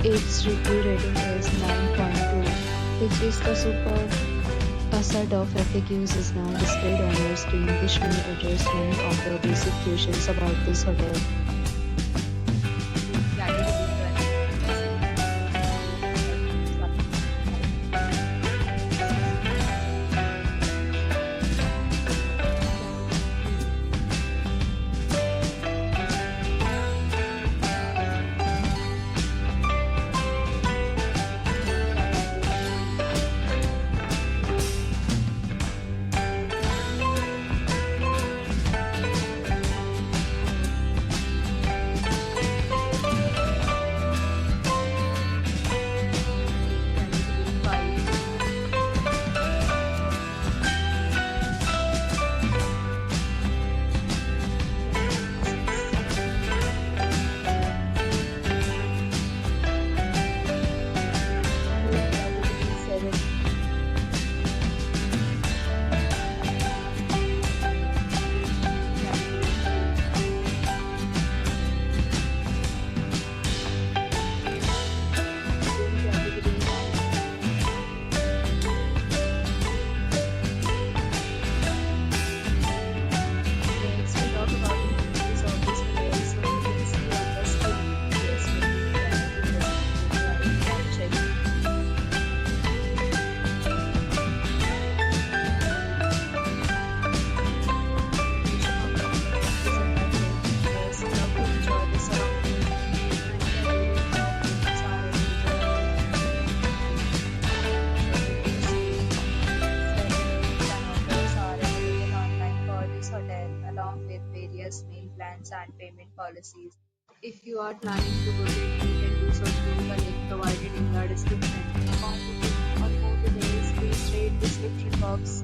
Its review rating is 9.2, which is the superb. A set of FAQs is now displayed on your screen, which may address many of the basic questions about this hotel. Meal plans and payment policies. If you are planning to book it, you can do so through the link provided in the description. For booking or more details, please read description box.